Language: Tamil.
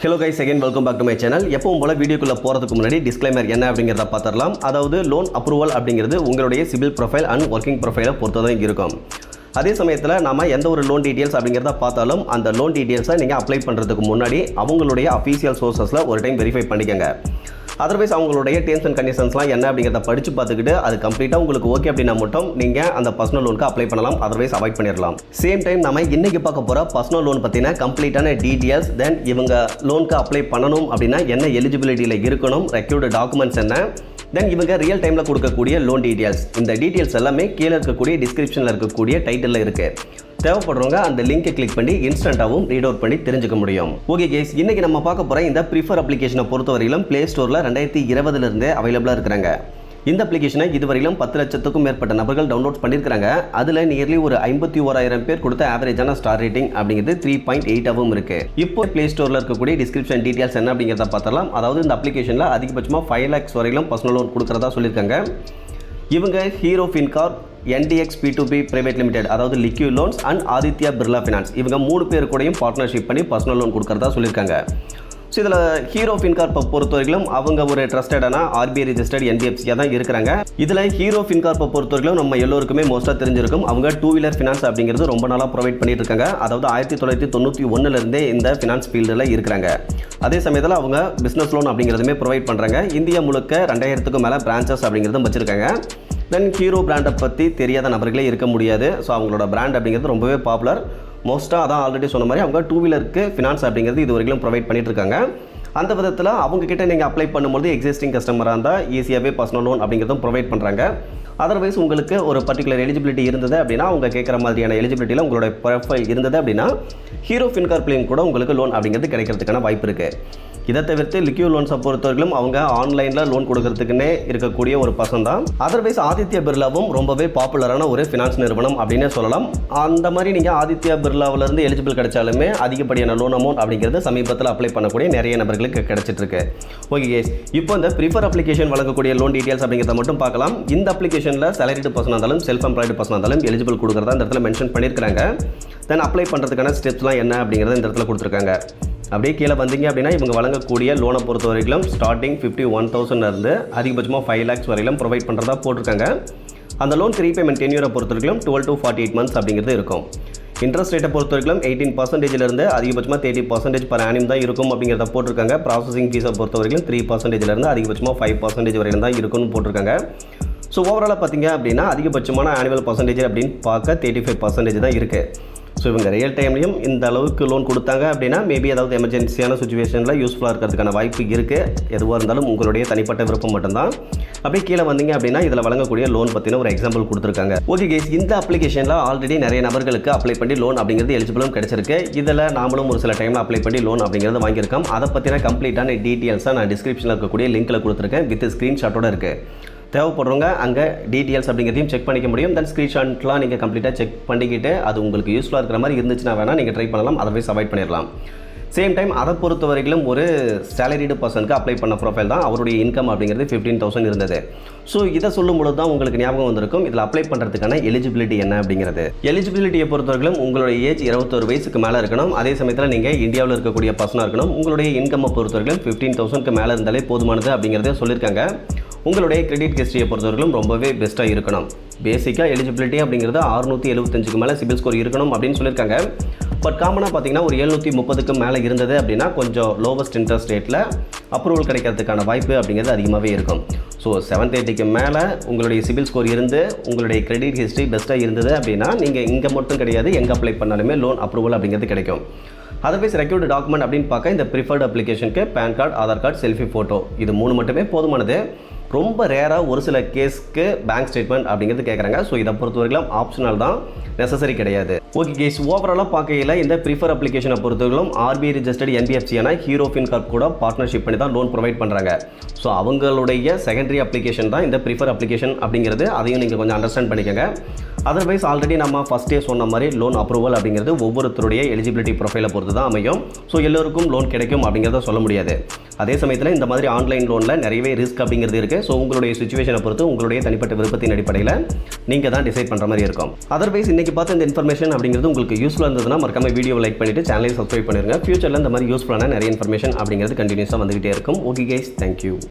Hello guys, again welcome back to my channel. எப்பவும் போல வீடியோக்குள்ள போறதுக்கு முன்னாடி டிஸ்க்ளைமர் என்ன அப்படிங்கறத பார்த்தறலாம். அதாவது லோன் அப்ரூவல் அப்படிங்கிறது உங்களுடைய சிபில் ப்ரொஃபைல் அண்ட் வர்க்கிங் ப்ரொஃபைலை பொறுத்து தான் இருக்கும். அதே சமயத்தில் நாம எந்த ஒரு லோன் டீடைல்ஸ் அப்படிங்கறத பார்த்தாலும் அந்த லோன் டீடைல்ஸை நீங்க அப்ளை பண்றதுக்கு முன்னாடி அவங்களுடைய அஃபீஷியல் சோர்சஸ்ல ஒரு டைம் வெரிஃபை பண்ணிக்கங்க. அதர்வைஸ் அவங்களுடைய டேர்ம்ஸ் அண்ட் கண்டிஷன்ஸ்லாம் என்ன அப்படிங்கிறத படித்து பார்த்துக்கிட்டு அது கம்ப்ளீட்டாக உங்களுக்கு ஓகே அப்படின்னா மட்டும் நீங்கள் அந்த பர்சனல் லோனுக்கு அப்ளை பண்ணலாம். அதர்வைஸ் அவாய்ட் பண்ணிடலாம். சேம் டைம் நம்ம இன்றைக்கி பார்க்க போகிற பர்சனல் லோன் பற்றின கம்ப்ளீட்டான டீட்டெயில்ஸ், தென் இவங்க லோனுக்கு அப்ளை பண்ணணும் அப்படின்னா என்ன எலிஜிபிலிட்டியில் இருக்கணும், ரெக்யூர்டு டாக்குமெண்ட்ஸ் என்ன, தென் இவங்க ரியல் டைமில் கொடுக்கக்கூடிய லோன் டீட்டெயில்ஸ், இந்த டீட்டெயில்ஸ் எல்லாமே கீழே இருக்கக்கூடிய டிஸ்கிரிப்ஷனில் இருக்கக்கூடிய டைட்டிலில் இருக்குது. தேவைப்படுறவங்க அந்த லிங்கை கிளிக் பண்ணி இன்ஸ்டன்ட்டாகவும் ரீட் அவுட் பண்ணி தெரிஞ்சுக்க முடியும். ஓகே கேஸ், இன்னைக்கு நம்ம பார்க்க போகிற இந்த ப்ரிஃபர் அப்ளிகேஷனை பொறுத்தவரையிலும் ப்ளே ஸ்டோரில் 2020 அவைலபிளாக இருக்கிறாங்க. இந்த அப்ளிகேஷனை இதுவரையிலும் 10 லட்சத்துக்கும் மேற்பட்ட நபர்கள் டவுன்லோட் பண்ணியிருக்காங்க. அதில் நியர்லி ஒரு 51,000 பேர் கொடுத்த ஆவரேஜான ஸ்டார் ரேட்டிங் அப்படிங்கிறது 3.8 இருக்குது. இப்போ ப்ளே ஸ்டோரில் இருக்கக்கூடிய டிஸ்கிரிப்ஷன் டீட்டெயில்ஸ் என்ன அப்படிங்கிறத பார்த்தலாம். அதாவது இந்த அப்ளிகேஷனில் அதிகபட்சமாக 5 lakhs வரையிலும் பர்சனல் லோன் கொடுக்குறதா சொல்லியிருக்காங்க. இவங்க Hero FinCorp, NDX P2P private limited, அதாவது liquid loans and Aditya Birla Finance, இவங்க 3 பேர் கூடயும் பார்ட்னர்ஷிப் பண்ணி பர்சனல் லோன் கொடுக்குறதா சொல்லியிருக்காங்க. ஸோ இதில் ஹீரோ ஃபின்கார்ப்பை பொறுத்தவரைக்கும் அவங்க ஒரு ட்ரஸ்டடான RBI ரெஜிஸ்டர்ட் NBFCயாக தான் இருக்கிறாங்க. இதில் ஹீரோ ஃபின்கார்ப்பை பொறுத்தவரைக்கும் நம்ம எல்லோருக்குமே மோஸ்ட்டாக தெரிஞ்சிருக்கும். அவங்க 2-வீலர் ஃபினான்ஸ் அப்படிங்கிறது ரொம்ப நாளாக ப்ரொவைட் பண்ணிட்டு இருக்காங்க. அதாவது 1991 இந்த ஃபினான்ஸ் ஃபீல்டில் இருக்கிறாங்க. அதே சமயத்தில் அவங்க பிஸ்னஸ் லோன் அப்படிங்கிறதுமே ப்ரொவைட் பண்ணுறாங்க. இந்தியா முழுக்க 2000க்கும் மேலே பிரான்ச்சஸ் அப்படிங்கிறதும் வச்சுருக்காங்க. தென் ஹீரோ பிராண்டை பற்றி தெரியாத நபர்களே இருக்க முடியாது. ஸோ அவங்களோட பிராண்ட் அப்படிங்கிறது ரொம்பவே பாப்புலர். மோஸ்ட்டாக அதான் ஆல்ரெடி சொன்ன மாதிரி அவங்க 2-வீலருக்கு ஃபினான்ஸ் அப்படிங்கிறது இது வரைக்கும் ப்ரொவைட் பண்ணிட்டு இருக்காங்க. அந்த விதத்தில் அவங்கக்கிட்ட நீங்கள் அப்ளை பண்ணும்போது எக்ஸிஸ்டிங் கஸ்டமராக இருந்தால் ஈஸியாகவே பர்சனல் லோன் அப்படிங்கிறதும் ப்ரொவைட் பண்ணுறாங்க. அதர்வைஸ் உங்களுக்கு ஒரு பர்டிகுலர் எலிஜிபிலிட்டி இருந்தது அப்படின்னா, அவங்க கேட்குற மாதிரியான எலிஜிபிலிட்டியில் உங்களோட ப்ரொஃபைல் இருந்தது அப்படின்னா ஹீரோ ஃபின்கார்ப்லேயும் கூட உங்களுக்கு லோன் அப்படிங்கிறது கிடைக்கிறதுக்கான வாய்ப்பு இருக்குது. இதை தவிர்த்து லிக்யூட் லோன்ஸை பொறுத்தவரைக்கும் அவங்க ஆன்லைனில் லோன் கொடுக்கறதுக்குன்னே இருக்கக்கூடிய ஒரு பர்சன் தான். அதர்வைஸ் ஆதித்யா பிர்லாவும் ரொம்பவே பாப்புலரான ஒரு ஃபினான்ஸ் நிறுவனம் அப்படின்னே சொல்லலாம். அந்த மாதிரி நீங்கள் ஆதித்யா பிர்லாவிலேருந்து எலிஜிபிள் கிடைச்சாலுமே அதிகப்படியான லோன் அமௌண்ட் அப்படிங்கிறது சமீபத்தில் அப்ளை பண்ணக்கூடிய நிறைய நபர்களுக்கு கிடைச்சிட்டு இருக்கு. ஓகே கேஸ், இப்போ இந்த ப்ரிஃபர் அப்ளிகேஷன் வழங்கக்கூடிய லோன் டீட்டெயில்ஸ் அப்படிங்கிறத மட்டும் பார்க்கலாம். இந்த அப்ளிகேஷனில் சேலரிடு பர்சனாக இருந்தாலும் செல்ஃப் எம்ப்ளாய்டு பர்சனாக இருந்தாலும் எலிஜிபிள் கொடுக்குறதா இந்த இடத்துல மென்ஷன் பண்ணியிருக்காங்க. தென் அப்ளை பண்ணுறதுக்கான ஸ்டெப்ஸ்லாம் என்ன அப்படிங்கிறத இந்த இடத்துல கொடுத்துருக்காங்க. அப்படியே கீழே வந்தீங்க அப்படின்னா இவங்க வழங்கக்கூடிய லோனை பொறுத்த வரைக்கும் ஸ்டார்டிங் 51,000 இருந்து அதிகபட்சமாக 5 lakhs வரையிலும் ப்ரொவைட் பண்ணுறதா போட்டிருக்காங்க. அந்த லோன் ரீபேமெண்ட் டென்யூரை பொறுத்த வரைக்கும் 12 to 48 months அப்படிங்கிறது இருக்கும். இன்ட்ரெஸ்ட் ரேட்டை பொறுத்த வரைக்கும் 18%லேருந்து அதிகபட்சமாக 30% per annum தான் இருக்கும் அப்படிங்கிறத போட்டிருக்காங்க. ப்ராசஸிங் ஃபீஸை பொறுத்த வரைக்கும் 3%லேருந்து அதிகபட்சமாக 5% வரையும் தான் இருக்கும்னு போட்டிருக்காங்க. ஸோ ஓவராலாக பார்த்தீங்க அப்படின்னா அதிகபட்சமான ஆனுவல் பர்சன்டேஜ் அப்படின்னு பார்க்க 35% தான் இருக்குது. ஸோ இவங்க ரியல் டைம்லையும் இந்த அளவுக்கு லோன் கொடுத்தாங்க அப்படின்னா மேபி ஏதாவது எமர்ஜென்சியான சுச்சுவேஷனில் யூஸ்ஃபுல்லாக இருக்கிறதுக்கான வாய்ப்பு இருக்குது. எதுவாக இருந்தாலும் உங்களுடைய தனிப்பட்ட விருப்பம் மட்டும்தான். அப்படியே கீழே வந்தீங்க அப்படின்னா இதில் வழங்கக்கூடிய லோன் பற்றின ஒரு எக்ஸாம்பிள் கொடுத்துருக்காங்க. ஓகே கேஸ், இந்த அப்ளிகேஷனில் ஆல்ரெடி நிறைய நபர்களுக்கு அப்ளை பண்ணி லோன் அப்படிங்கிறது எலிஜிபிளும் கிடைச்சிருக்கு. இதில் நாமளும் ஒரு சில டைமில் அப்ளை பண்ணி லோன் அப்படிங்கிறது வாங்கியிருக்கோம். அதை பற்றின கம்ப்ளீட்டான டீட்டெயில்ஸாக நான் டிஸ்கிரிப்ஷனில் இருக்கக்கூடிய லிங்க்கில் கொடுத்துருக்கேன். வித் ஸ்க்ரீன்ஷாட்டோட இருக்குது. தேவைப்படுறவங்க அங்கே டீட்டெயில்ஸ் அப்படிங்கிறதையும் செக் பண்ணிக்க முடியும். தென் ஸ்க்ரீன்ஷாட்லாம் நீங்கள் கம்ப்ளீட்டாக செக் பண்ணிக்கிட்டு அது உங்களுக்கு யூஸ்ஃபுல்லாக இருக்கிற மாதிரி இருந்துச்சுன்னா வேணால் நீங்கள் ட்ரை பண்ணலாம். அதர்வைஸ் அவாய்ட் பண்ணிடலாம். சேம் டைம் அதை பொறுத்த வரைக்கும் ஒரு சேலரிடு பர்சனுக்கு அப்ளை பண்ண ப்ரொஃபைல் தான். அவருடைய இன்கம் அப்படிங்கிறது 15,000 இருந்தது. ஸோ இதை சொல்லும்போது தான் உங்களுக்கு ஞாபகம் வந்திருக்கும் இதில் அப்ளை பண்ணுறதுக்கான எலிஜிபிலிட்டி என்ன அப்படிங்கிறது. எலிஜிபிலிட்டியை பொறுத்தவரைக்கும் உங்களுடைய ஏஜ் 21 வயசுக்கு மேலே இருக்கணும். அதே சமயத்தில் நீங்கள் இந்தியாவில் இருக்கக்கூடிய பர்சனாக இருக்கணும். உங்களுடைய இன்கம்மை பொறுத்தவரைக்கும் 15,000க்கு மேலே இருந்தாலே போதுமானது அப்படிங்கிறத சொல்லியிருக்காங்க. உங்களுடைய கிரெடிட் ஹிஸ்ட்ரியை பொறுத்தவரைக்கும் ரொம்பவே பெஸ்ட்டாக இருக்கணும். பேசிக்காக எலிஜிபிலிட்டி அப்படிங்கிறது 675க்கு மேலே சிபில் ஸ்கோர் இருக்கணும் அப்படின்னு சொல்லியிருக்காங்க. பட் காமனாக பார்த்தீங்கன்னா ஒரு 730க்கு மேலே இருந்தது அப்படின்னா கொஞ்சம் லோவஸ்ட் இன்ட்ரெஸ்ட் ரேட்டில் அப்ரூவல் கிடைக்கிறதுக்கான வாய்ப்பு அப்படிங்கிறது அதிகமாகவே இருக்கும். ஸோ 730க்கு மேலே உங்களுடைய சிபில் ஸ்கோர் இருந்து உங்களுடைய கிரெடிட் ஹிஸ்ட்ரி பெஸ்ட்டாக இருந்தது அப்படின்னா நீங்கள் இங்கே மட்டும் கிடையாது, எங்கே அப்ளை பண்ணாலுமே லோன் அப்ரூவல் அப்படிங்கிறது கிடைக்கும். அதர்வைஸ் ரெக்யூர்டு டாக்குமெண்ட் அப்படின்னு பார்க்க இந்த ப்ரிஃபர்டு அப்ளிகேஷனுக்கு PAN card, Aadhaar card, selfie photo, இது 3 மட்டுமே போதுமானது. ரொம்ப ரேராக ஒரு சில கேஸ்க்கு பேங்க் ஸ்டேட்மெண்ட் அப்படிங்கிறது கேட்குறாங்க. ஸோ இதை பொறுத்த வரைக்கும் ஆப்ஷனல் தான், நெசசரி கிடையாது. ஓகே கேஸ், ஓவராலாக பார்க்கையில் இந்த ப்ரிஃபர் அப்ளிகேஷனை பொறுத்தவரைக்கும் RBI ரெஜிஸ்டர்ட் NBFCயான ஹீரோ ஃபின்கார்ப் கூட பார்ட்னர்ஷிப் பண்ணி தான் லோன் ப்ரொவைட் பண்ணுறாங்க. ஸோ அவங்களுடைய செகண்டரி அப்ளிகேஷன் தான் இந்த ப்ரிஃபர் அப்ளிகேஷன் அப்படிங்கிறது. அதையும் நீங்கள் கொஞ்சம் அண்டர்ஸ்டாண்ட் பண்ணிக்கோங்க. அதர்வைஸ் ஆல்ரெடி நம்ம ஃபஸ்ட்டே சொன்ன மாதிரி லோன் அப்ரூவல் அப்படிங்கிறது ஒவ்வொருத்தருடைய எலிஜிபிலிட்டி ப்ரொஃபைலை பொறுத்து தான் அமையும். ஸோ எல்லோருக்கும் லோன் கிடைக்கும் அப்படிங்கிறத சொல்ல முடியாது. அதே சமயத்தில் இந்த மாதிரி ஆன்லைன் லோனில் நிறையவே ரிஸ்க் அப்படிங்கிறது இருக்குது. ஸோ உங்களுடைய சிச்சுவேஷனை பொறுத்து உங்களுடைய தனிப்பட்ட விருப்பத்தின் அடிப்படையில் நீங்கள் தான் டிசைட் பண்ணுற மாதிரி இருக்கும். அதர்வைஸ் இன்றைக்கி பார்த்த இந்த இன்ஃபர்மேஷன் அப்படிங்கிறது உங்களுக்கு யூஸ்ஃபுல்லாக இருந்ததுன்னா மறக்காம வீடியோவை லைக் பண்ணிவிட்டு சேனலை சப்ஸ்கிரைப் பண்ணிடுங்க. ஃபியூச்சரில் இந்த மாதிரி யூஸ்ஃபுல்லான நிறைய இன்ஃபர்மேஷன் அப்படிங்கிறது கண்டினியூஸாக வந்துகிட்டே இருக்கும். Okay guys, thank you.